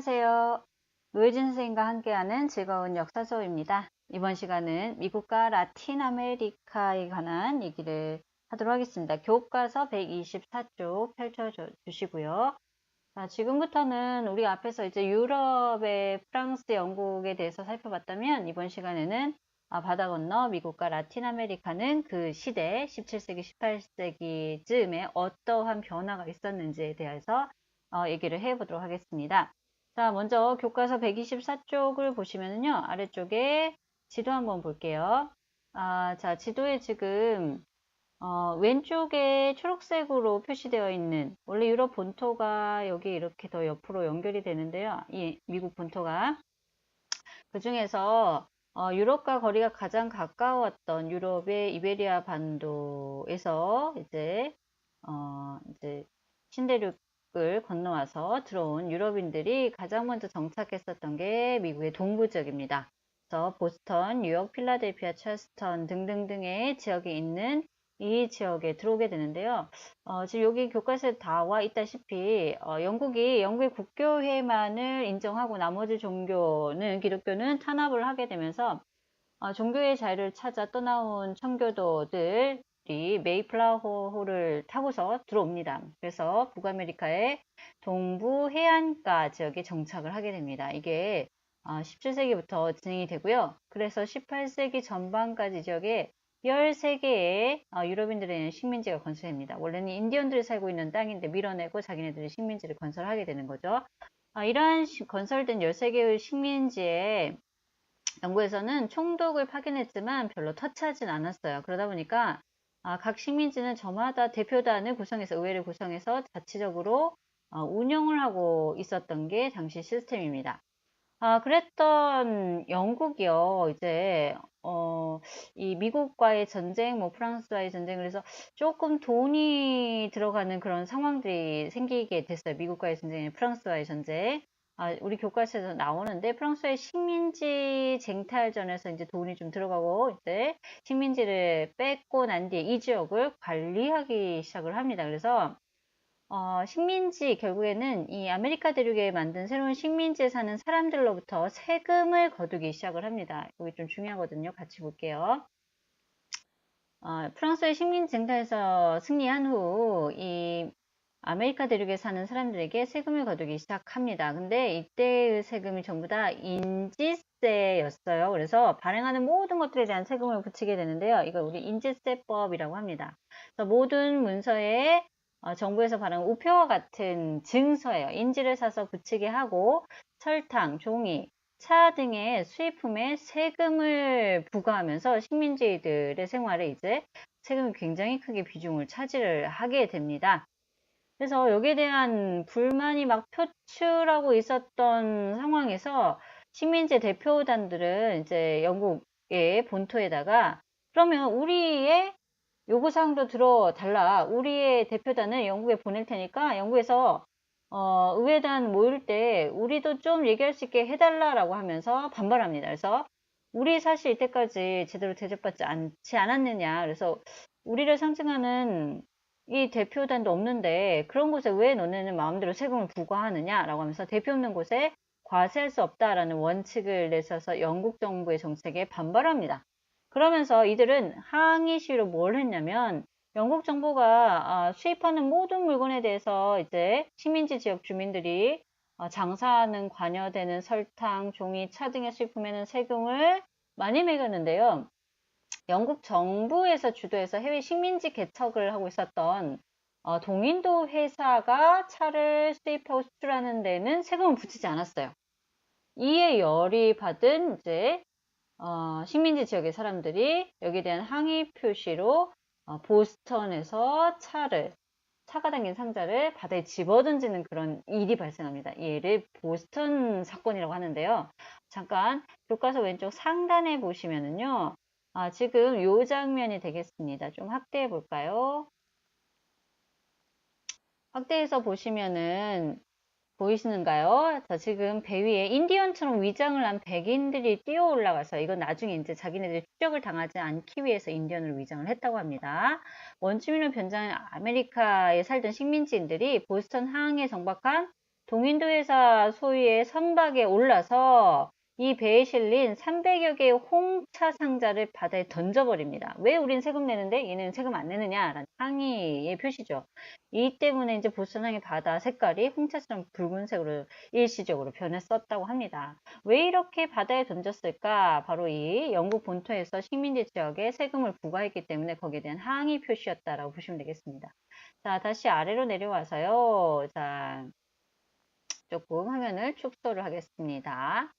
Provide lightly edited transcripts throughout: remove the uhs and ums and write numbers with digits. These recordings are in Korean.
안녕하세요. 노혜진 선생님과 함께하는 즐거운 역사 수업입니다. 이번 시간은 미국과 라틴 아메리카에 관한 얘기를 하도록 하겠습니다. 교과서 124쪽 펼쳐주시고요. 자, 지금부터는 우리 앞에서 이제 유럽의 프랑스, 영국에 대해서 살펴봤다면 이번 시간에는 바다 건너 미국과 라틴 아메리카는 그 시대 17세기, 18세기쯤에 어떠한 변화가 있었는지에 대해서 얘기를 해보도록 하겠습니다. 자, 먼저 교과서 124쪽을 보시면은요, 아래쪽에 지도 한번 볼게요. 자, 지도에 지금 왼쪽에 초록색으로 표시되어 있는, 원래 유럽 본토가 여기 이렇게 더 옆으로 연결이 되는데요. 이 미국 본토가. 그 중에서 유럽과 거리가 가장 가까웠던 유럽의 이베리아 반도에서 이제 신대륙을 건너와서 들어온 유럽인들이 가장 먼저 정착했었던 게 미국의 동부 지역입니다. 그래서 보스턴, 뉴욕, 필라델피아, 찰스턴 등등등의 지역에 있는 이 지역에 들어오게 되는데요. 지금 여기 교과서에 나와 있다시피 영국의 국교회만을 인정하고 나머지 종교는 기독교는 탄압을 하게 되면서 종교의 자유를 찾아 떠나온 청교도들이 메이플라워호를 타고서 들어옵니다. 그래서 북아메리카의 동부 해안가 지역에 정착을 하게 됩니다. 이게 17세기부터 진행이 되고요. 그래서 18세기 전반까지 지역에 13개의 유럽인들의 식민지가 건설됩니다. 원래는 인디언들이 살고 있는 땅인데 밀어내고 자기네들이 식민지를 건설하게 되는 거죠. 이러한 건설된 13개의 식민지에 연구에서는 총독을 파견했지만 별로 터치하진 않았어요. 그러다 보니까 각 식민지는 저마다 대표단을 구성해서 의회를 구성해서 자치적으로 운영을 하고 있었던 게 당시 시스템입니다. 그랬던 영국이요. 이 미국과의 전쟁, 뭐 프랑스와의 전쟁을 해서 조금 돈이 들어가는 그런 상황들이 생기게 됐어요. 미국과의 전쟁, 프랑스와의 전쟁. 우리 교과서에서 나오는데 프랑스의 식민지 쟁탈전에서 이제 돈이 좀 들어가고 이제 식민지를 뺏고 난 뒤에 이 지역을 관리하기 시작을 합니다. 그래서 식민지 결국에는 이 아메리카 대륙에 만든 새로운 식민지에 사는 사람들로부터 세금을 거두기 시작을 합니다. 여기 좀 중요하거든요. 같이 볼게요. 프랑스의 식민지 쟁탈에서 승리한 후 이 아메리카 대륙에 사는 사람들에게 세금을 거두기 시작합니다. 근데 이때의 세금이 전부 다 인지세였어요. 그래서 발행하는 모든 것들에 대한 세금을 붙이게 되는데요. 이걸 우리 인지세법이라고 합니다. 그래서 모든 문서에 정부에서 발행한 우표와 같은 증서예요. 인지를 사서 붙이게 하고 설탕, 종이, 차 등의 수입품에 세금을 부과하면서 식민지들의 생활에 이제 세금이 굉장히 크게 비중을 차지를 하게 됩니다. 그래서 여기에 대한 불만이 막 표출하고 있었던 상황에서 식민지 대표단들은 이제 영국의 본토에다가 그러면 우리의 요구사항도 들어달라. 우리의 대표단을 영국에 보낼 테니까 영국에서 의회단 모일 때 우리도 좀 얘기할 수 있게 해달라라고 하면서 반발합니다. 그래서 우리 사실 이때까지 제대로 대접받지 않지 않았느냐. 그래서 우리를 상징하는 이 대표단도 없는데 그런 곳에 왜 너네는 마음대로 세금을 부과하느냐라고 하면서 대표 없는 곳에 과세할 수 없다라는 원칙을 내세워서 영국 정부의 정책에 반발합니다. 그러면서 이들은 항의 시위로 뭘 했냐면 영국 정부가 수입하는 모든 물건에 대해서 이제 식민지 지역 주민들이 장사하는 관여되는 설탕, 종이, 차 등의 수입품에는 세금을 많이 매겼는데요. 영국 정부에서 주도해서 해외 식민지 개척을 하고 있었던 동인도 회사가 차를 수입하고 수출하는 데는 세금을 붙이지 않았어요. 이에 열이 받은 이제 식민지 지역의 사람들이 여기에 대한 항의 표시로 보스턴에서 차가 담긴 상자를 바다에 집어던지는 그런 일이 발생합니다. 이 일을 보스턴 사건이라고 하는데요. 잠깐 교과서 왼쪽 상단에 보시면은요. 지금 이 장면이 되겠습니다. 좀 확대해 볼까요? 확대해서 보시면은 보이시는가요? 자, 지금 배 위에 인디언처럼 위장을 한 백인들이 뛰어 올라가서 이건 나중에 이제 자기네들이 추적을 당하지 않기 위해서 인디언으로 위장을 했다고 합니다. 원주민으로 변장한 아메리카에 살던 식민지인들이 보스턴 항에 정박한 동인도 회사 소유의 선박에 올라서 이 배에 실린 300여 개의 홍차 상자를 바다에 던져버립니다. 왜 우린 세금 내는데 얘는 세금 안 내느냐라는 항의의 표시죠. 이 때문에 이제 보스턴항의 바다 색깔이 홍차처럼 붉은색으로 일시적으로 변했었다고 합니다. 왜 이렇게 바다에 던졌을까? 바로 이 영국 본토에서 식민지 지역에 세금을 부과했기 때문에 거기에 대한 항의 표시였다라고 보시면 되겠습니다. 자, 다시 아래로 내려와서요. 자, 조금 화면을 축소를 하겠습니다.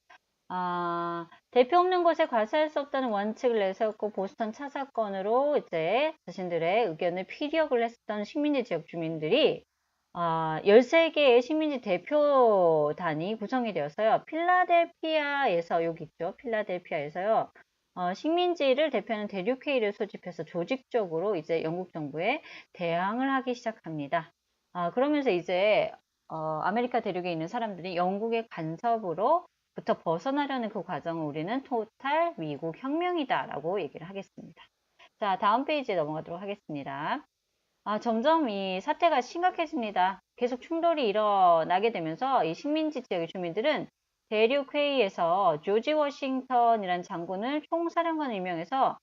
대표 없는 곳에 과세할 수 없다는 원칙을 내세웠고 보스턴 차 사건으로 이제 자신들의 의견을 피력을 했었던 식민지 지역 주민들이 13개의 식민지 대표단이 구성이 되었어요. 필라델피아에서 여기 있죠. 필라델피아에서요. 식민지를 대표하는 대륙회의를 소집해서 조직적으로 이제 영국 정부에 대항을 하기 시작합니다. 그러면서 이제 아메리카 대륙에 있는 사람들이 영국의 간섭으로부터 벗어나려는 그 과정을 우리는 토탈 미국 혁명이다 라고 얘기를 하겠습니다. 자, 다음 페이지에 넘어가도록 하겠습니다. 점점 이 사태가 심각해집니다. 계속 충돌이 일어나게 되면서 이 식민지 지역의 주민들은 대륙회의에서 조지 워싱턴이라는 장군을 총사령관을 임명해서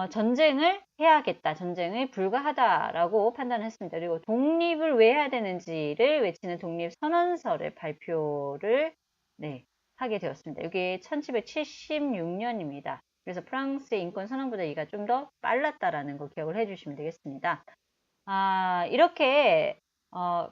전쟁을 해야겠다. 전쟁을 불가하다라고 판단을 했습니다. 그리고 독립을 왜 해야 되는지를 외치는 독립선언서를 발표를 하게 되었습니다. 이게 1776년입니다. 그래서 프랑스의 인권선언보다 이가 좀 더 빨랐다라는 거 기억을 해주시면 되겠습니다. 이렇게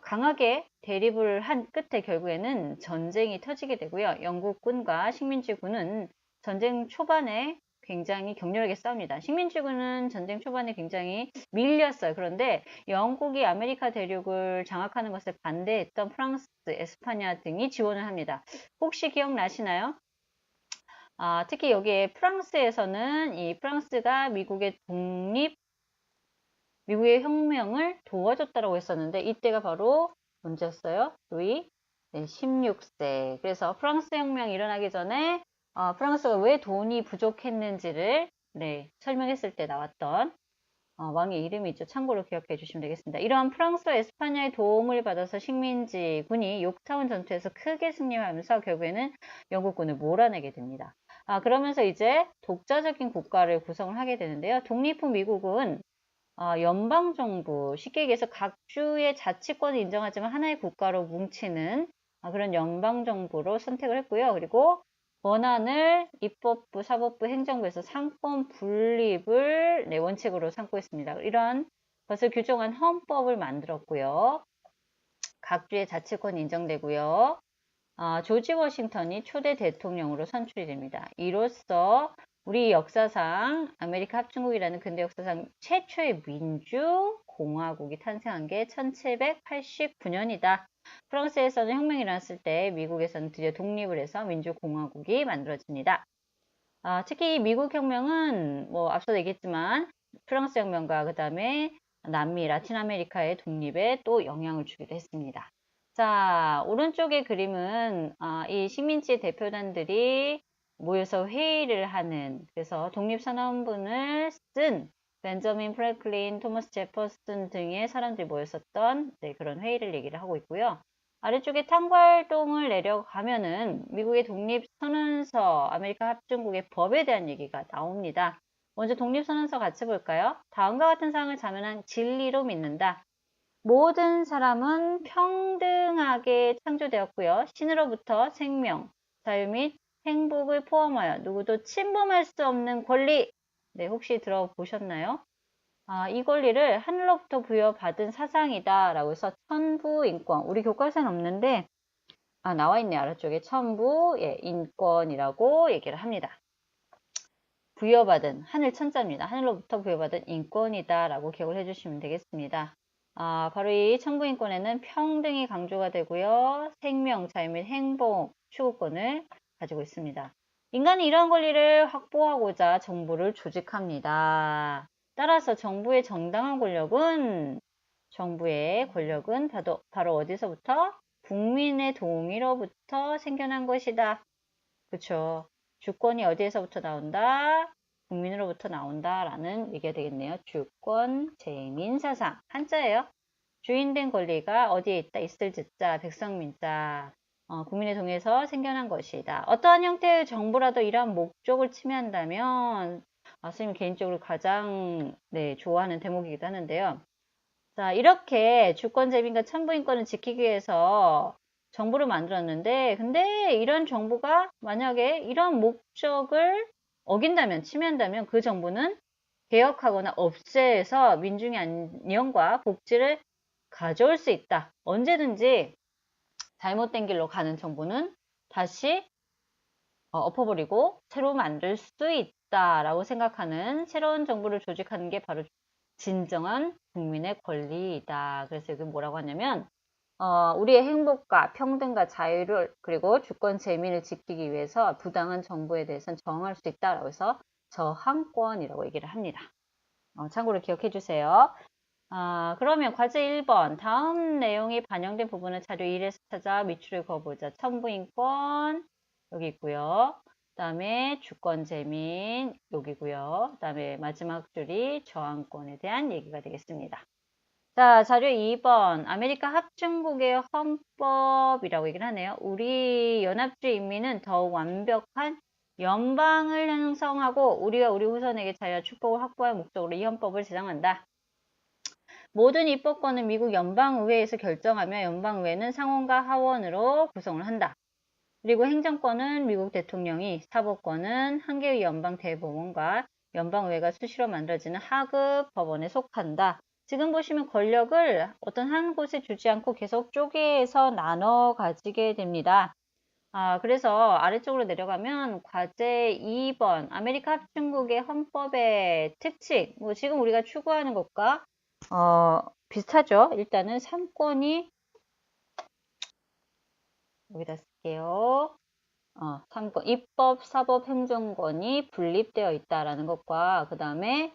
강하게 대립을 한 끝에 결국에는 전쟁이 터지게 되고요. 영국군과 식민지군은 전쟁 초반에 굉장히 격렬하게 싸웁니다. 식민지군은 전쟁 초반에 굉장히 밀렸어요. 그런데 영국이 아메리카 대륙을 장악하는 것을 반대했던 프랑스, 에스파냐 등이 지원을 합니다. 혹시 기억나시나요? 특히 여기에 프랑스에서는 이 프랑스가 미국의 혁명을 도와줬다고 했었는데 이때가 바로 언제였어요? 루이 16세. 그래서 프랑스 혁명이 일어나기 전에 프랑스가 왜 돈이 부족했는지를 설명했을 때 나왔던 왕의 이름이 있죠. 참고로 기억해 주시면 되겠습니다. 이러한 프랑스와 에스파냐의 도움을 받아서 식민지군이 욕타운 전투에서 크게 승리하면서 결국에는 영국군을 몰아내게 됩니다. 그러면서 이제 독자적인 국가를 구성을 하게 되는데요. 독립 후 미국은 연방정부, 쉽게 얘기해서 각 주의 자치권을 인정하지만 하나의 국가로 뭉치는 그런 연방정부로 선택을 했고요. 그리고 권한을 입법부, 사법부, 행정부에서 상권 분립을 원칙으로 삼고 있습니다. 이런 것을 규정한 헌법을 만들었고요. 각 주의 자치권이 인정되고요. 조지 워싱턴이 초대 대통령으로 선출이 됩니다. 이로써 우리 역사상 아메리카 합중국이라는 근대 역사상 최초의 민주공화국이 탄생한 게 1789년이다. 프랑스에서는 혁명이 일어났을 때 미국에서는 드디어 독립을 해서 민주공화국이 만들어집니다. 특히 미국 혁명은 뭐 앞서 얘기했지만 프랑스 혁명과 그 다음에 남미, 라틴 아메리카의 독립에 또 영향을 주기도 했습니다. 자, 오른쪽의 그림은 이 식민지 대표단들이 모여서 회의를 하는, 그래서 독립선언문을 쓴 벤저민 프랭클린, 토머스 제퍼슨 등의 사람들이 모였었던 그런 회의를 얘기를 하고 있고요. 아래쪽에 탄괄동을 내려가면은 미국의 독립선언서, 아메리카 합중국의 법에 대한 얘기가 나옵니다. 먼저 독립선언서 같이 볼까요? 다음과 같은 사항을 자명한 진리로 믿는다. 모든 사람은 평등하게 창조되었고요. 신으로부터 생명, 자유 및 행복을 포함하여 누구도 침범할 수 없는 권리. 혹시 들어보셨나요? 이 권리를 하늘로부터 부여받은 사상이다 라고 해서 천부인권, 우리 교과서는 없는데 나와 있네요. 아래쪽에 천부 인권이라고 얘기를 합니다. 부여받은 하늘 천자입니다. 하늘로부터 부여받은 인권이다 라고 기억을 해주시면 되겠습니다. 바로 이 천부인권에는 평등이 강조가 되고요. 생명, 자유 및 행복, 추구권을 가지고 있습니다. 인간이 이러한 권리를 확보하고자 정부를 조직합니다. 따라서 정부의 권력은 바로 어디서부터? 국민의 동의로부터 생겨난 것이다. 그쵸? 주권이 어디에서부터 나온다? 국민으로부터 나온다 라는 얘기가 되겠네요. 주권, 재민, 사상. 한자예요. 주인된 권리가 어디에 있다? 있을 짓자, 백성민자, 국민의 동의에서 생겨난 것이다. 어떠한 형태의 정부라도 이러한 목적을 침해한다면 선생님 개인적으로 가장 좋아하는 대목이기도 하는데요. 자, 이렇게 주권 재민과 천부인권을 지키기 위해서 정부를 만들었는데, 근데 이런 정부가 만약에 이런 목적을 어긴다면, 침해한다면 그 정부는 개혁하거나 없애서 민중의 안녕과 복지를 가져올 수 있다. 언제든지 잘못된 길로 가는 정부는 다시 엎어버리고 새로 만들 수 있다라고 생각하는 새로운 정부를 조직하는 게 바로 진정한 국민의 권리이다. 그래서 여기 뭐라고 하냐면 우리의 행복과 평등과 자유를 그리고 주권 재민을 지키기 위해서 부당한 정부에 대해서는 저항할 수 있다라고 해서 저항권이라고 얘기를 합니다. 참고로 기억해 주세요. 그러면 과제 1번 다음 내용이 반영된 부분을 자료 1에서 찾아 밑줄을 그어보자. 천부인권 여기 있고요. 그 다음에 주권재민 여기고요. 그 다음에 마지막 줄이 저항권에 대한 얘기가 되겠습니다. 자, 자료 2번 아메리카 합중국의 헌법이라고 얘기를 하네요. 우리 연합주의 인민은 더욱 완벽한 연방을 형성하고 우리가 우리 후손에게 자유와 축복을 확보할 목적으로 이 헌법을 제정한다. 모든 입법권은 미국 연방의회에서 결정하며 연방의회는 상원과 하원으로 구성을 한다. 그리고 행정권은 미국 대통령이, 사법권은 한 개의 연방 대법원과 연방의회가 수시로 만들어지는 하급 법원에 속한다. 지금 보시면 권력을 어떤 한 곳에 주지 않고 계속 쪼개서 나눠 가지게 됩니다. 그래서 아래쪽으로 내려가면 과제 2번 아메리카 합중국의 헌법의 특징, 뭐 지금 우리가 추구하는 것과 비슷하죠. 일단은 상권이 여기다 쓸게요. 상권, 입법, 사법, 행정권이 분립되어 있다라는 것과 그 다음에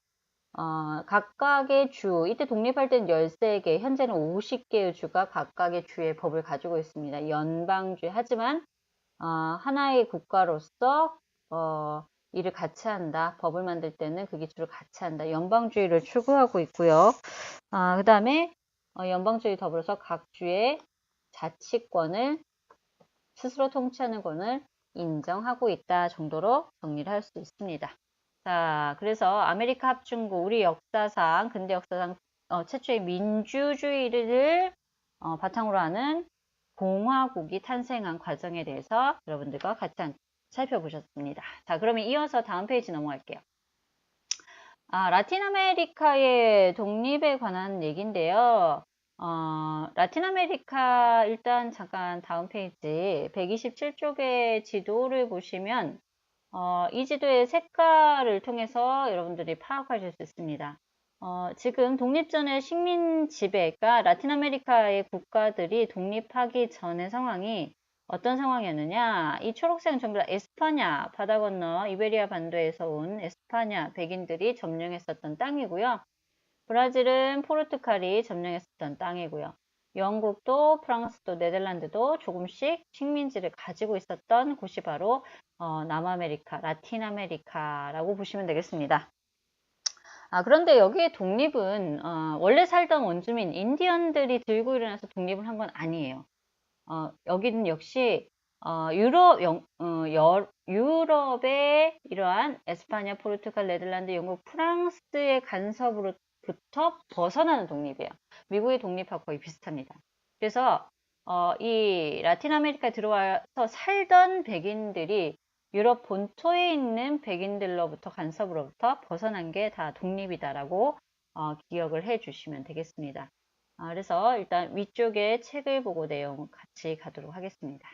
각각의 주, 이때 독립할 때는 13개, 현재는 50개의 주가 각각의 주의 법을 가지고 있습니다. 연방주의. 하지만 하나의 국가로서 일을 같이 한다. 법을 만들 때는 그 기초를 같이 한다. 연방주의를 추구하고 있고요. 그 다음에 연방주의 더불어서 각 주의 자치권을 스스로 통치하는 권을 인정하고 있다 정도로 정리를 할 수 있습니다. 자, 그래서 아메리카 합중국 우리 역사상 근대 역사상 최초의 민주주의를 바탕으로 하는 공화국이 탄생한 과정에 대해서 여러분들과 같이 살펴보셨습니다. 자, 그러면 이어서 다음 페이지 넘어갈게요. 라틴 아메리카의 독립에 관한 얘기인데요. 라틴 아메리카 일단 잠깐 다음 페이지 127쪽의 지도를 보시면 이 지도의 색깔을 통해서 여러분들이 파악하실 수 있습니다. 지금 독립전의 식민 지배가 라틴 아메리카의 국가들이 독립하기 전의 상황이 어떤 상황이었느냐? 이 초록색은 전부 다 에스파냐, 바다 건너 이베리아 반도에서 온 에스파냐 백인들이 점령했었던 땅이고요. 브라질은 포르투갈이 점령했었던 땅이고요. 영국도 프랑스도 네덜란드도 조금씩 식민지를 가지고 있었던 곳이 바로 남아메리카, 라틴 아메리카라고 보시면 되겠습니다. 그런데 여기에 독립은 원래 살던 원주민 인디언들이 들고 일어나서 독립을 한 건 아니에요. 여기는 역시 유럽의 이러한 에스파냐, 포르투갈, 네덜란드, 영국, 프랑스의 간섭으로부터 벗어나는 독립이에요. 미국의 독립하고 거의 비슷합니다. 그래서 이 라틴 아메리카에 들어와서 살던 백인들이 유럽 본토에 있는 백인들로부터 간섭으로부터 벗어난 게 다 독립이다라고 기억을 해 주시면 되겠습니다. 그래서 일단 위쪽에 책을 보고 내용 같이 가도록 하겠습니다.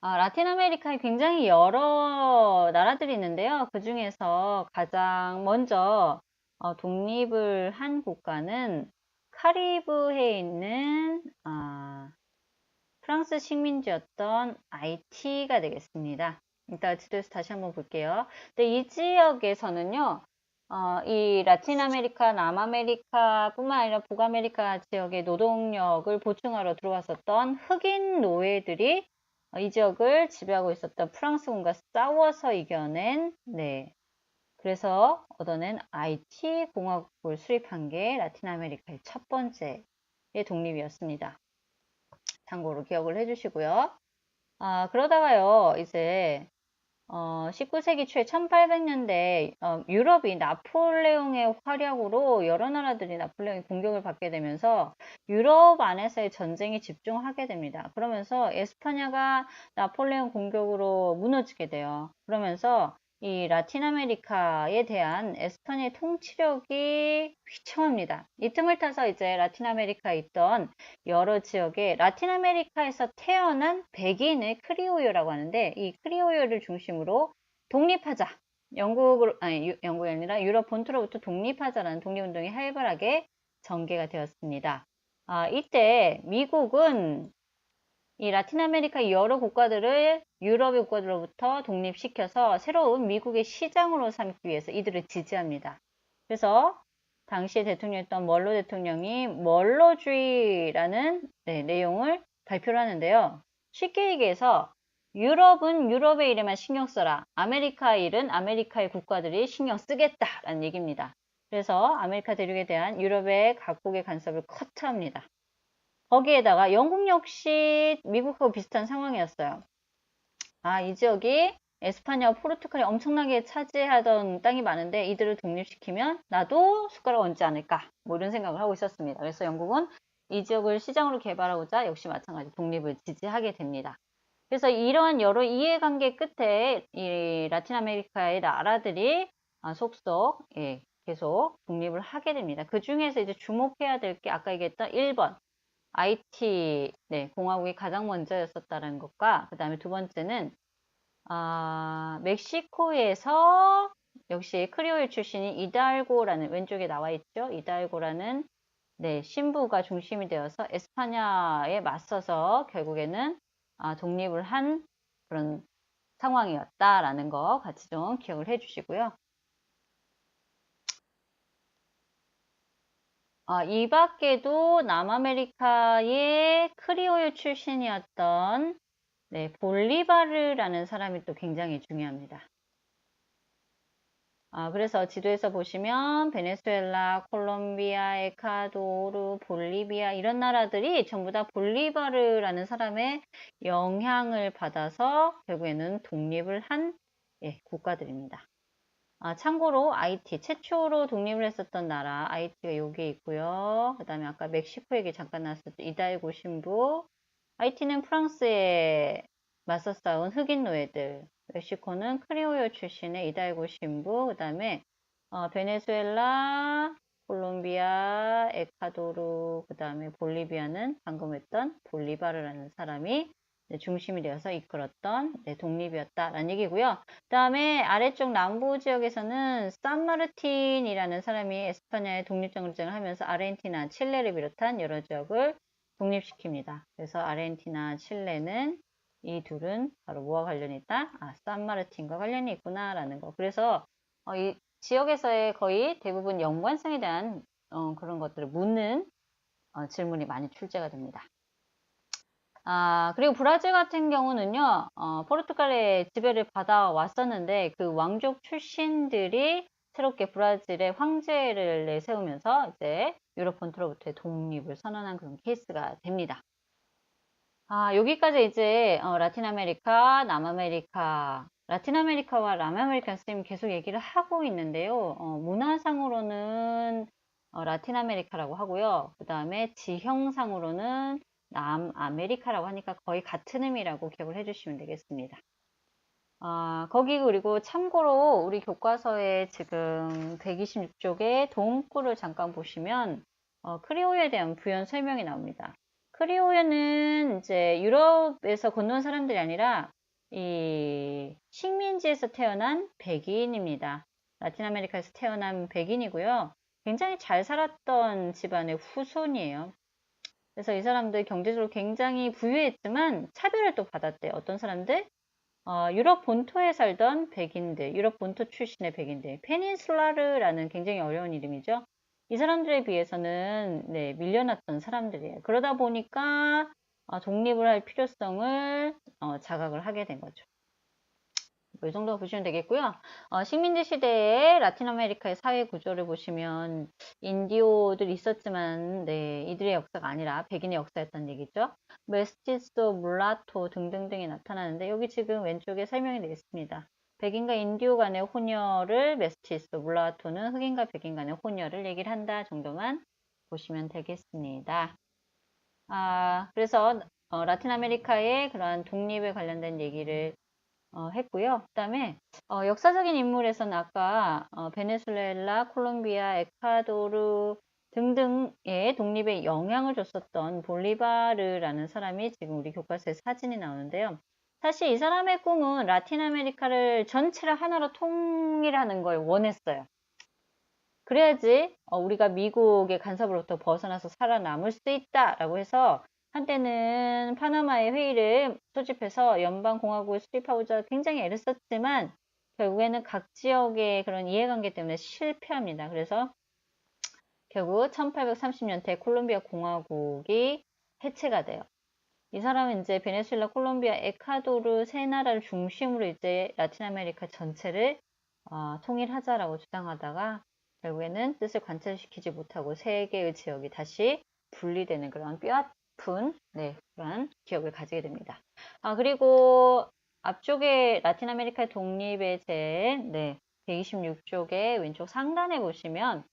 라틴 아메리카에 굉장히 여러 나라들이 있는데요. 그 중에서 가장 먼저 독립을 한 국가는 카리브해에 있는 프랑스 식민지였던 아이티가 되겠습니다. 이따 지도에서 다시 한번 볼게요. 근데 이 지역에서는요. 이 라틴 아메리카, 남아메리카 뿐만 아니라 북아메리카 지역의 노동력을 보충하러 들어왔었던 흑인 노예들이 이 지역을 지배하고 있었던 프랑스군과 싸워서 이겨낸 그래서 얻어낸 IT 공화국을 수립한 게 라틴 아메리카의 첫 번째의 독립이었습니다. 참고로 기억을 해주시고요. 그러다가요, 이제 19세기 초에 1800년대 유럽이 나폴레옹의 활약으로 여러 나라들이 나폴레옹의 공격을 받게 되면서 유럽 안에서의 전쟁이 집중하게 됩니다. 그러면서 에스파냐가 나폴레옹 공격으로 무너지게 돼요. 그러면서 이 라틴 아메리카에 대한 에스파냐의 통치력이 휘청합니다. 이 틈을 타서 이제 라틴 아메리카에 있던 여러 지역에 라틴 아메리카에서 태어난 백인의 크리오요라고 하는데, 이 크리오요를 중심으로 독립하자. 영국이 아니라 유럽 본토로부터 독립하자라는 독립운동이 활발하게 전개가 되었습니다. 이때 미국은 이 라틴 아메리카 여러 국가들을 유럽의 국가들로부터 독립시켜서 새로운 미국의 시장으로 삼기 위해서 이들을 지지합니다. 그래서 당시에 대통령이었던 멀로 대통령이 멀로주의라는 내용을 발표를 하는데요. 쉽게 얘기해서 유럽은 유럽의 일에만 신경 써라. 아메리카의 일은 아메리카의 국가들이 신경 쓰겠다라는 얘기입니다. 그래서 아메리카 대륙에 대한 유럽의 각국의 간섭을 커트합니다. 거기에다가 영국 역시 미국하고 비슷한 상황이었어요. 이 지역이 에스파냐와 포르투갈이 엄청나게 차지하던 땅이 많은데 이들을 독립시키면 나도 숟가락 얹지 않을까, 뭐 이런 생각을 하고 있었습니다. 그래서 영국은 이 지역을 시장으로 개발하고자 역시 마찬가지 독립을 지지하게 됩니다. 그래서 이러한 여러 이해관계 끝에 이 라틴 아메리카의 나라들이 속속 계속 독립을 하게 됩니다. 그 중에서 이제 주목해야 될 게 아까 얘기했던 1번 IT 공화국이 가장 먼저였었다는 것과, 그 다음에 두 번째는 멕시코에서 역시 크리올 출신인 이달고라는, 왼쪽에 나와 있죠. 이달고라는 신부가 중심이 되어서 에스파냐에 맞서서 결국에는 독립을 한 그런 상황이었다라는 거 같이 좀 기억을 해 주시고요. 이 밖에도 남아메리카의 크리올 출신이었던 볼리바르라는 사람이 또 굉장히 중요합니다. 그래서 지도에서 보시면 베네수엘라, 콜롬비아, 에콰도르, 볼리비아 이런 나라들이 전부 다 볼리바르라는 사람의 영향을 받아서 결국에는 독립을 한 국가들입니다. 참고로 IT 최초로 독립을 했었던 나라 IT가 여기에 있고요. 그 다음에 아까 멕시코 얘기 잠깐 나왔었죠. 이달고 신부. IT는 프랑스에 맞서 싸운 흑인 노예들. 멕시코는 크리오요 출신의 이달고 신부. 그 다음에 베네수엘라, 콜롬비아, 에콰도르, 그 다음에 볼리비아는 방금 했던 볼리바르라는 사람이 중심이 되어서 이끌었던 독립이었다라는 얘기고요. 그 다음에 아래쪽 남부 지역에서는 산마르틴이라는 사람이 에스파냐의 독립전쟁을 하면서 아르헨티나, 칠레를 비롯한 여러 지역을 독립시킵니다. 그래서 아르헨티나, 칠레는 이 둘은 바로 뭐와 관련이 있다? 산마르틴과 관련이 있구나라는 거. 그래서 이 지역에서의 거의 대부분 연관성에 대한 그런 것들을 묻는 질문이 많이 출제가 됩니다. 그리고 브라질 같은 경우는요, 포르투갈의 지배를 받아왔었는데, 그 왕족 출신들이 새롭게 브라질의 황제를 내세우면서 이제 유럽 본토로부터의 독립을 선언한 그런 케이스가 됩니다. 여기까지 이제 라틴 아메리카, 남아메리카, 라틴 아메리카와 남아메리카 선생님 계속 얘기를 하고 있는데요. 문화상으로는 라틴 아메리카라고 하고요. 그 다음에 지형상으로는 남아메리카라고 하니까 거의 같은 의미라고 기억을 해주시면 되겠습니다. 거기 그리고 참고로 우리 교과서에 지금 126쪽에 도움구를 잠깐 보시면 크리오에 대한 부연 설명이 나옵니다. 크리오어는 이제 유럽에서 건너온 사람들이 아니라 이 식민지에서 태어난 백인입니다. 라틴 아메리카에서 태어난 백인이고요. 굉장히 잘 살았던 집안의 후손이에요. 그래서 이 사람들 경제적으로 굉장히 부유했지만 차별을 또 받았대요. 어떤 사람들? 유럽 본토에 살던 백인들, 유럽 본토 출신의 백인들, 페닌슐라르라는 굉장히 어려운 이름이죠. 이 사람들에 비해서는 밀려났던 사람들이에요. 그러다 보니까 독립을 할 필요성을 자각을 하게 된 거죠. 이 정도 보시면 되겠고요. 식민지 시대의 라틴 아메리카의 사회 구조를 보시면 인디오들이 있었지만 네, 이들의 역사가 아니라 백인의 역사였다는 얘기죠. 메스티소, 물라토 등등등이 나타나는데 여기 지금 왼쪽에 설명이 되어 있습니다. 백인과 인디오 간의 혼혈을 메스티소, 물라토는 흑인과 백인 간의 혼혈을 얘기를 한다 정도만 보시면 되겠습니다. 그래서 라틴 아메리카의 그런 독립에 관련된 얘기를 했고요. 그 다음에 역사적인 인물에서는 아까 베네수엘라, 콜롬비아, 에콰도르 등등의 독립에 영향을 줬었던 볼리바르라는 사람이 지금 우리 교과서에 사진이 나오는데요. 사실 이 사람의 꿈은 라틴 아메리카를 전체를 하나로 통일하는 걸 원했어요. 그래야지 우리가 미국의 간섭으로부터 벗어나서 살아남을 수 있다라고 해서 한때는 파나마의 회의를 소집해서 연방공화국을 수립하고자 굉장히 애를 썼지만 결국에는 각 지역의 그런 이해관계 때문에 실패합니다. 그래서 결국 1830년대 콜롬비아 공화국이 해체가 돼요. 이 사람은 이제 베네수엘라, 콜롬비아, 에콰도르 세 나라를 중심으로 이제 라틴 아메리카 전체를 통일하자라고 주장하다가 결국에는 뜻을 관철시키지 못하고 세 개의 지역이 다시 분리되는 그런 뼈아픈 그런 기억을 가지게 됩니다. 그리고 앞쪽에 라틴 아메리카 독립의 제 126쪽의 왼쪽 상단에 보시면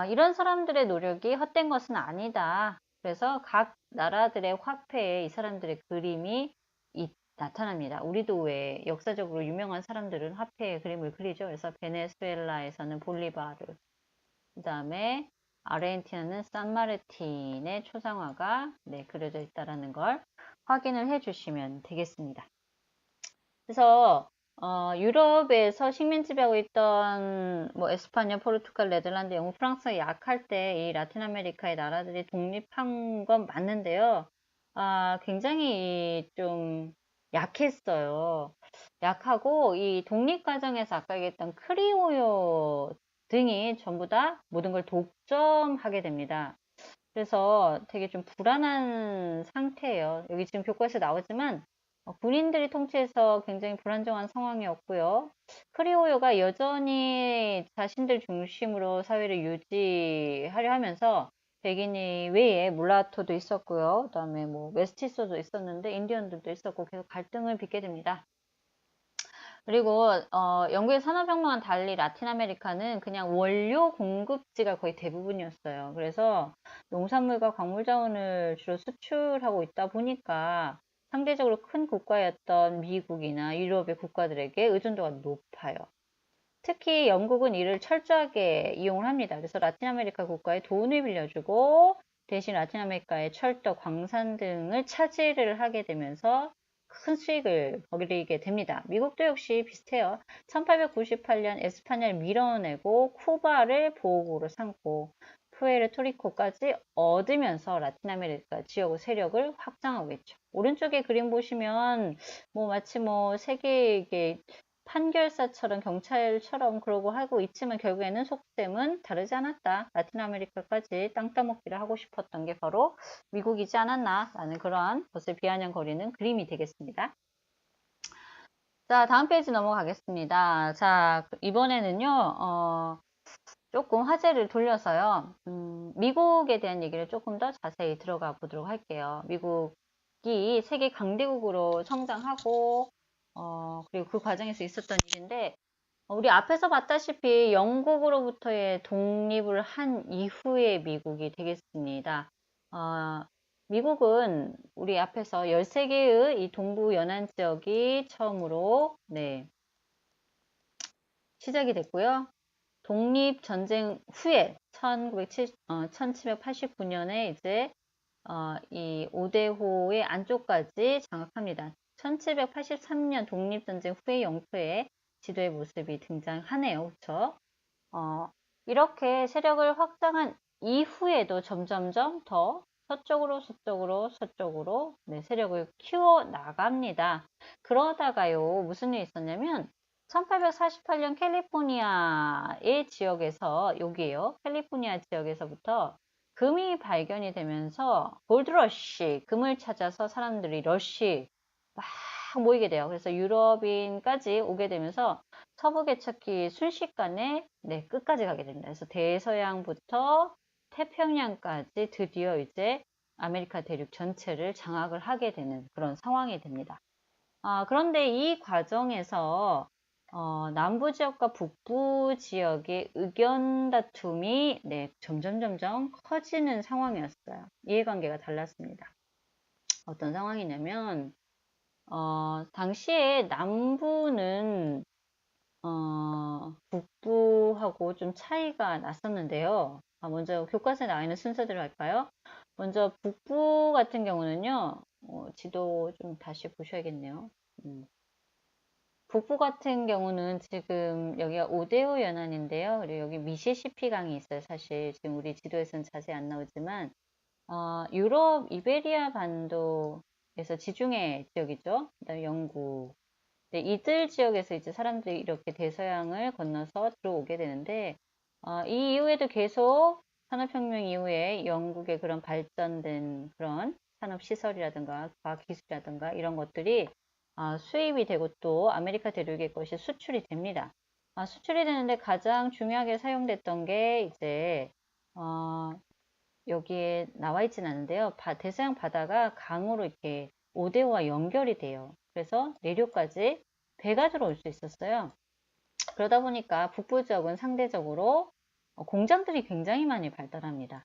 이런 사람들의 노력이 헛된 것은 아니다. 그래서 각 나라들의 화폐에 이 사람들의 그림이 나타납니다. 우리도 왜 역사적으로 유명한 사람들은 화폐에 그림을 그리죠. 그래서 베네수엘라에서는 볼리바르, 그 다음에 아르헨티나는 산마르틴의 초상화가 그려져 있다는 걸 확인을 해주시면 되겠습니다. 그래서 유럽에서 식민 지배하고 있던 뭐 에스파냐, 포르투갈, 네덜란드, 영국, 프랑스가 약할 때 이 라틴 아메리카의 나라들이 독립한 건 맞는데요. 굉장히 좀 약했어요. 약하고 이 독립 과정에서 아까 얘기했던 크리오요 등이 전부 다 모든 걸 독점하게 됩니다. 그래서 되게 좀 불안한 상태예요. 여기 지금 교과서에 나오지만 군인들이 통치해서 굉장히 불안정한 상황이었고요. 크리오요가 여전히 자신들 중심으로 사회를 유지하려 하면서 백인이 외에 물라토도 있었고요. 그 다음에 뭐 메스티소도 있었는데 인디언들도 있었고 계속 갈등을 빚게 됩니다. 그리고 영국의 산업혁명과는 달리 라틴 아메리카는 그냥 원료 공급지가 거의 대부분이었어요. 그래서 농산물과 광물 자원을 주로 수출하고 있다 보니까 상대적으로 큰 국가였던 미국이나 유럽의 국가들에게 의존도가 높아요. 특히 영국은 이를 철저하게 이용을 합니다. 그래서 라틴 아메리카 국가에 돈을 빌려주고 대신 라틴 아메리카의 철도, 광산 등을 차지를 하게 되면서 큰 수익을 벌이게 됩니다. 미국도 역시 비슷해요. 1898년 에스파냐를 밀어내고 쿠바를 보호국으로 삼고 푸에르토리코까지 얻으면서 라틴 아메리카 지역의 세력을 확장하고 있죠. 오른쪽에 그림 보시면 뭐 마치 뭐 세계의 판결사처럼 경찰처럼 그러고 하고 있지만 결국에는 속셈은 다르지 않았다. 라틴 아메리카까지 땅 따먹기를 하고 싶었던 게 바로 미국이지 않았나 라는 그러한 것을 비아냥거리는 그림이 되겠습니다. 자, 다음 페이지 넘어가겠습니다. 자, 이번에는요, 조금 화제를 돌려서요, 미국에 대한 얘기를 조금 더 자세히 들어가 보도록 할게요. 미국이 세계 강대국으로 성장하고, 그리고 그 과정에서 있었던 일인데, 우리 앞에서 봤다시피 영국으로부터의 독립을 한 이후의 미국이 되겠습니다. 미국은 우리 앞에서 13개의 이 동부 연안 지역이 처음으로 시작이 됐고요. 독립전쟁 후에 1789년에 이제 이 오데호의 안쪽까지 장악합니다. 1783년 독립전쟁 후의 영토에 지도의 모습이 등장하네요. 그렇죠? 이렇게 세력을 확장한 이후에도 점점점 더 서쪽으로 세력을 키워 나갑니다. 그러다가요, 무슨 일이 있었냐면 1848년 캘리포니아의 지역에서 여기에요. 캘리포니아 지역에서부터 금이 발견이 되면서 골드러쉬, 금을 찾아서 사람들이 러쉬 막 모이게 돼요. 그래서 유럽인까지 오게 되면서 서부 개척기 순식간에 네, 끝까지 가게 됩니다. 그래서 대서양부터 태평양까지 드디어 이제 아메리카 대륙 전체를 장악을 하게 되는 그런 상황이 됩니다. 그런데 이 과정에서 남부 지역과 북부 지역의 의견 다툼이 네, 점점 커지는 상황이었어요. 이해관계가 달랐습니다. 어떤 상황이냐면 당시에 남부는 북부하고 좀 차이가 났었는데요. 먼저 교과서에 나와 있는 순서대로 할까요? 먼저 북부 같은 경우는요. 지도 좀 다시 보셔야겠네요. 북부 같은 경우는 지금 여기가 오데오 연안인데요. 그리고 여기 미시시피 강이 있어요. 사실 지금 우리 지도에서는 자세히 안 나오지만 유럽 이베리아 반도에서 지중해 지역이죠. 그다음에 영국. 네, 이들 지역에서 이제 사람들이 이렇게 대서양을 건너서 들어오게 되는데 이 이후에도 계속 산업혁명 이후에 영국의 그런 발전된 그런 산업시설이라든가 과학기술이라든가 이런 것들이 수입이 되고 또 아메리카 대륙의 것이 수출이 됩니다. 수출이 되는데 가장 중요하게 사용됐던 게 이제 여기에 나와 있진 않은데요. 대서양 바다가 강으로 이렇게 오대오와 연결이 돼요. 그래서 내륙까지 배가 들어올 수 있었어요. 그러다 보니까 북부 지역은 상대적으로 공장들이 굉장히 많이 발달합니다.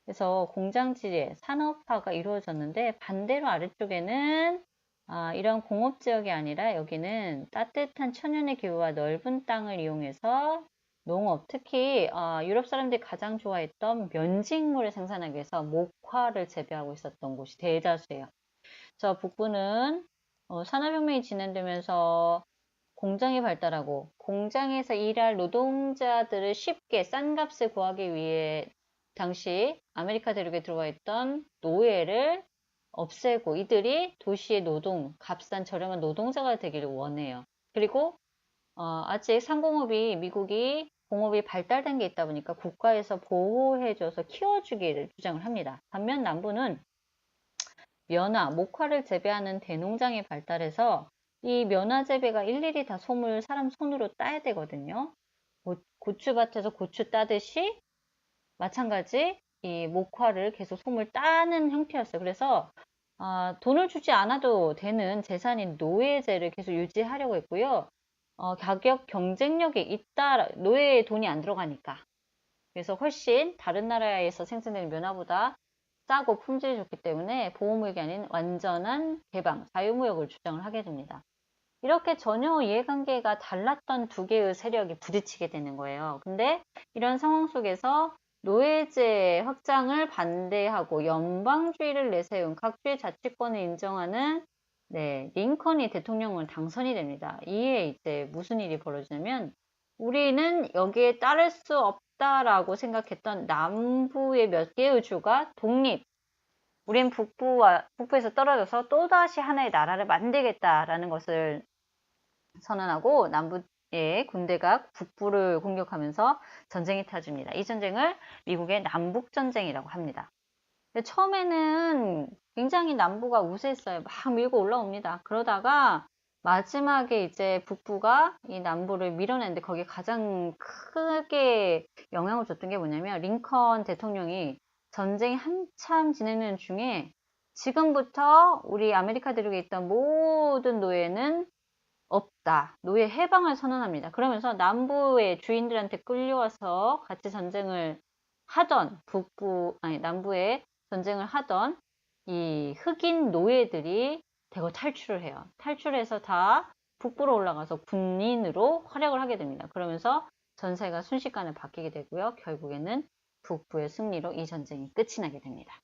그래서 공장지대, 산업화가 이루어졌는데 반대로 아래쪽에는 이런 공업지역이 아니라 여기는 따뜻한 천연의 기후와 넓은 땅을 이용해서 농업, 특히 유럽 사람들이 가장 좋아했던 면직물을 생산하기 위해서 목화를 재배하고 있었던 곳이 대다수예요. 저 북부는 산업혁명이 진행되면서 공장이 발달하고 공장에서 일할 노동자들을 쉽게 싼 값에 구하기 위해 당시 아메리카 대륙에 들어와 있던 노예를 없애고 이들이 도시의 값싼 저렴한 노동자가 되기를 원해요. 그리고 아직 상공업이 미국이 공업이 발달된 게 있다 보니까 국가에서 보호해줘서 키워주기를 주장을 합니다. 반면 남부는 목화를 재배하는 대농장이 발달해서 이 면화 재배가 일일이 다 사람 손으로 따야 되거든요. 고추밭에서 고추 따듯이 마찬가지 이 목화를 계속 솜을 따는 형태였어요. 그래서 돈을 주지 않아도 되는 재산인 노예제를 계속 유지하려고 했고요. 가격 경쟁력이 있다. 노예에 돈이 안 들어가니까. 그래서 훨씬 다른 나라에서 생산되는 면화보다 싸고 품질이 좋기 때문에 보호무역이 아닌 완전한 개방, 자유무역을 주장을 하게 됩니다. 이렇게 전혀 이해관계가 달랐던 두 개의 세력이 부딪히게 되는 거예요. 근데 이런 상황 속에서 노예제 확장을 반대하고 연방주의를 내세운 각주의 자치권을 인정하는 링컨이 대통령으로 당선이 됩니다. 이에 이제 무슨 일이 벌어지냐면 우리는 여기에 따를 수 없다라고 생각했던 남부의 몇 개의 주가 우린 북부에서 떨어져서 또다시 하나의 나라를 만들겠다라는 것을 선언하고 남부의 군대가 북부를 공격하면서 전쟁이 터집니다. 이 전쟁을 미국의 남북전쟁이라고 합니다. 처음에는 굉장히 남부가 우세했어요. 막 밀고 올라옵니다. 그러다가 마지막에 이제 북부가 이 남부를 밀어내는데 거기에 가장 크게 영향을 줬던 게 뭐냐면 링컨 대통령이 전쟁이 한참 진행되는 중에 지금부터 우리 아메리카 대륙에 있던 모든 노예는 없다. 노예 해방을 선언합니다. 그러면서 남부의 주인들한테 끌려와서 같이 전쟁을 하던 남부에 전쟁을 하던 이 흑인 노예들이 대거 탈출을 해요. 탈출해서 다 북부로 올라가서 군인으로 활약을 하게 됩니다. 그러면서 전세가 순식간에 바뀌게 되고요. 결국에는 북부의 승리로 이 전쟁이 끝이 나게 됩니다.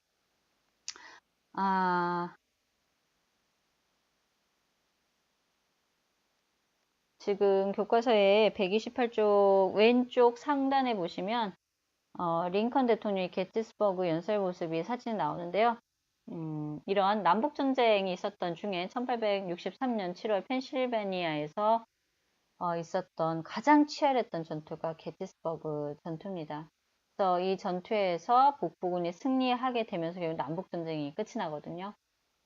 지금 교과서에 128쪽 왼쪽 상단에 보시면 링컨 대통령이 게티스버그 연설 모습이 사진에 나오는데요. 이러한 남북전쟁이 있었던 중에 1863년 7월 펜실베니아에서 있었던 가장 치열했던 전투가 게티스버그 전투입니다. 그래서 이 전투에서 북부군이 승리하게 되면서 결국 남북전쟁이 끝이 나거든요.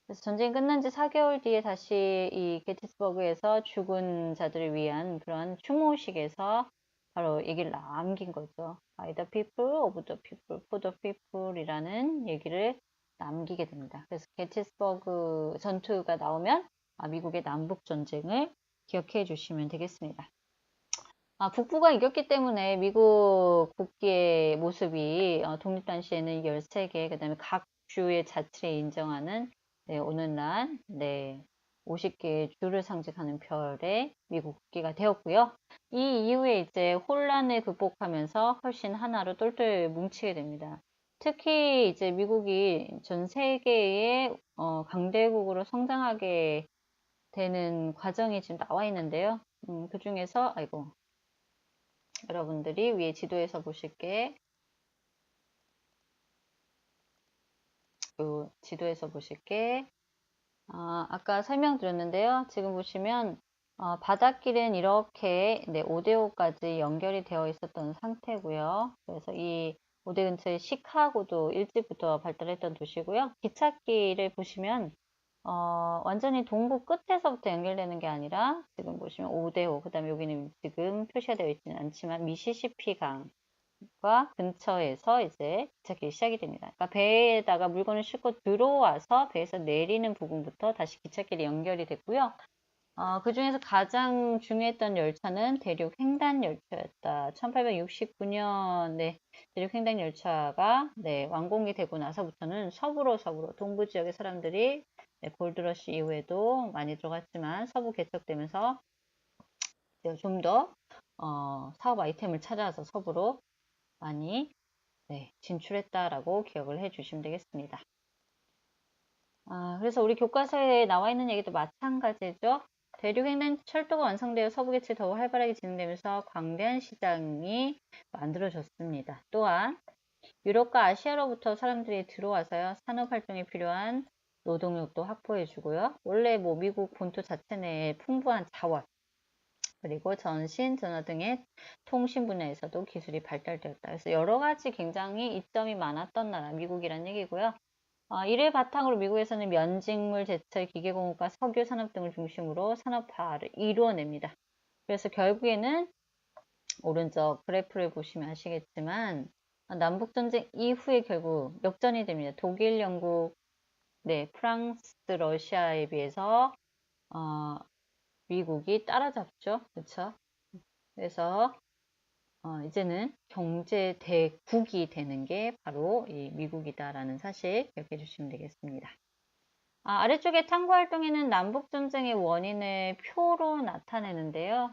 그래서 전쟁이 끝난 지 4개월 뒤에 다시 이 게티스버그에서 죽은 자들을 위한 그런 추모식에서 바로 얘기를 남긴 거죠. By the people, of the people, for the people이라는 얘기를 남기게 됩니다. 그래서 게티스버그 전투가 나오면 미국의 남북 전쟁을 기억해 주시면 되겠습니다. 북부가 이겼기 때문에 미국 국기의 모습이 독립 당시에는 13개, 그 다음에 각 주의 자치를 인정하는 오늘날 50개의 주를 상징하는 별의 미국 국기가 되었고요. 이 이후에 이제 혼란을 극복하면서 훨씬 하나로 똘똘 뭉치게 됩니다. 특히 이제 미국이 전 세계의 강대국으로 성장하게 되는 과정이 지금 나와 있는데요. 그 중에서 여러분들이 위에 지도에서 보실게 아까 설명드렸는데요. 지금 보시면 바닷길은 이렇게 5대5까지 연결이 되어 있었던 상태고요. 그래서 이 5대 근처에 시카고도 일찍부터 발달했던 도시고요. 기찻길을 보시면 완전히 동부 끝에서부터 연결되는 게 아니라 지금 보시면 5대5, 그 다음에 여기는 지금 표시가 되어 있지는 않지만 미시시피 강과 근처에서 이제 기찻길이 시작이 됩니다. 그러니까 배에다가 물건을 싣고 들어와서 배에서 내리는 부분부터 다시 기찻길이 연결이 됐고요. 그 중에서 가장 중요했던 열차는 대륙 횡단 열차였다. 1869년에 대륙 횡단 열차가 완공이 되고 나서부터는 서부로 동부 지역의 사람들이 골드러시 이후에도 많이 들어갔지만 서부 개척되면서 좀 더 사업 아이템을 찾아서 서부로 많이 진출했다라고 기억을 해 주시면 되겠습니다. 그래서 우리 교과서에 나와 있는 얘기도 마찬가지죠. 대륙횡단 철도가 완성되어 서부 개척이 더욱 활발하게 진행되면서 광대한 시장이 만들어졌습니다. 또한 유럽과 아시아로부터 사람들이 들어와서요. 산업활동에 필요한 노동력도 확보해 주고요. 원래 미국 본토 자체 내에 풍부한 자원, 그리고 전신, 전화 등의 통신 분야에서도 기술이 발달되었다. 그래서 여러 가지 굉장히 이점이 많았던 나라, 미국이란 얘기고요. 이를 바탕으로 미국에서는 면직물, 제철, 기계공업과 석유 산업 등을 중심으로 산업화를 이루어냅니다. 그래서 결국에는 오른쪽 그래프를 보시면 아시겠지만 남북전쟁 이후에 결국 역전이 됩니다. 독일, 영국, 프랑스, 러시아에 비해서 미국이 따라잡죠. 그렇죠? 그래서 이제는 경제 대국이 되는 게 바로 이 미국이다라는 사실 기억해 주시면 되겠습니다. 아래쪽에 탐구 활동에는 남북전쟁의 원인을 표로 나타내는데요.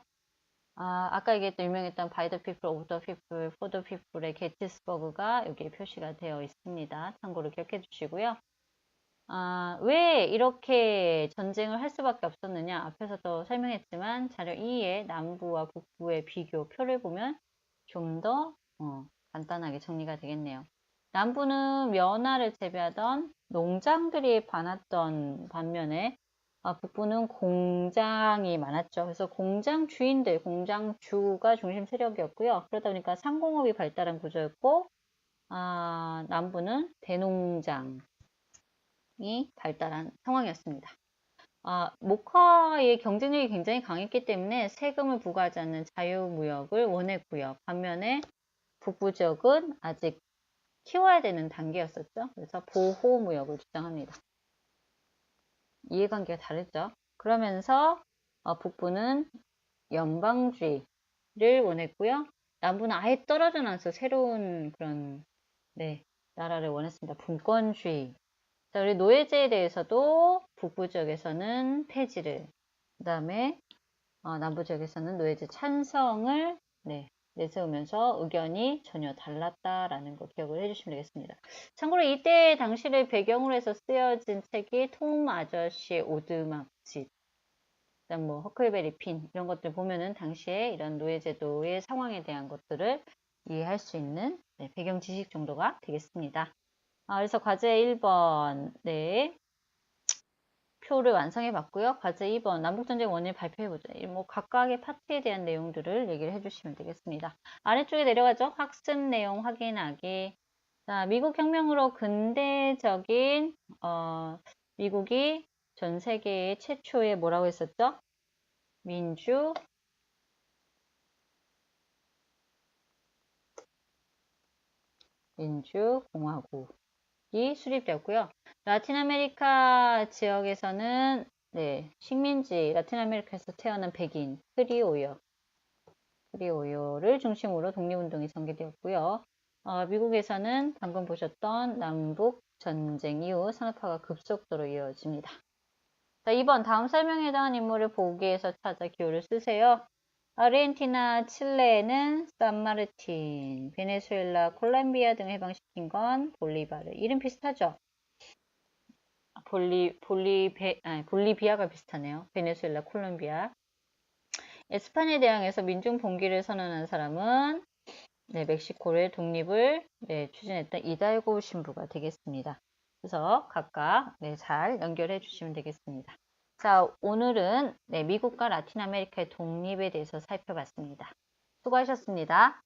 아까 얘기했던 유명했던 By the people, of the people, for the people의 게티스버그가 여기에 표시가 되어 있습니다. 참고로 기억해 주시고요. 왜 이렇게 전쟁을 할 수밖에 없었느냐? 앞에서도 설명했지만 자료 2의 남부와 북부의 비교 표를 보면 좀 더 간단하게 정리가 되겠네요. 남부는 면화를 재배하던 농장들이 많았던 반면에 북부는 공장이 많았죠. 그래서 공장 주인들, 공장주가 중심 세력이었고요. 그러다 보니까 상공업이 발달한 구조였고 남부는 대농장이 발달한 상황이었습니다. 목화의 경쟁력이 굉장히 강했기 때문에 세금을 부과하지 않는 자유무역을 원했고요. 반면에 북부 지역은 아직 키워야 되는 단계였었죠. 그래서 보호무역을 주장합니다. 이해관계가 다르죠. 그러면서 북부는 연방주의를 원했고요. 남부는 아예 떨어져 나서 새로운 그런 나라를 원했습니다. 분권주의. 자, 우리 노예제에 대해서도 북부 지역에서는 폐지를, 그 다음에 남부 지역에서는 노예제 찬성을 내세우면서 의견이 전혀 달랐다라는 거 기억을 해주시면 되겠습니다. 참고로 이때 당시를 배경으로 해서 쓰여진 책이 톰 아저씨의 오두막집, 그다음 허클베리 핀 이런 것들 보면은 당시에 이런 노예제도의 상황에 대한 것들을 이해할 수 있는 배경 지식 정도가 되겠습니다. 그래서 과제 1번 표를 완성해 봤고요. 과제 2번 남북전쟁 원인을 발표해 보자. 각각의 파트에 대한 내용들을 얘기를 해주시면 되겠습니다. 아래쪽에 내려가죠. 학습 내용 확인하기. 자, 미국 혁명으로 근대적인 미국이 전 세계의 최초의 뭐라고 했었죠? 민주공화국이 수립되었고요. 라틴 아메리카 지역에서는 네, 식민지, 라틴 아메리카에서 태어난 백인, 크리오요를 중심으로 독립운동이 전개되었고요. 미국에서는 방금 보셨던 남북 전쟁 이후 산업화가 급속도로 이어집니다. 자, 2번 다음 설명에 해당하는 인물을 보기에서 찾아 기호를 쓰세요. 아르헨티나, 칠레는 산마르틴, 베네수엘라, 콜롬비아 등을 해방시킨 건 볼리바르. 이름 비슷하죠? 볼리비아가 비슷하네요. 베네수엘라, 콜롬비아. 에스파냐에 대항해서 민중 봉기를 선언한 사람은 네, 멕시코의 독립을 네, 추진했던 이달고 신부가 되겠습니다. 그래서 각각 네, 잘 연결해 주시면 되겠습니다. 자, 오늘은 네, 미국과 라틴 아메리카의 독립에 대해서 살펴봤습니다. 수고하셨습니다.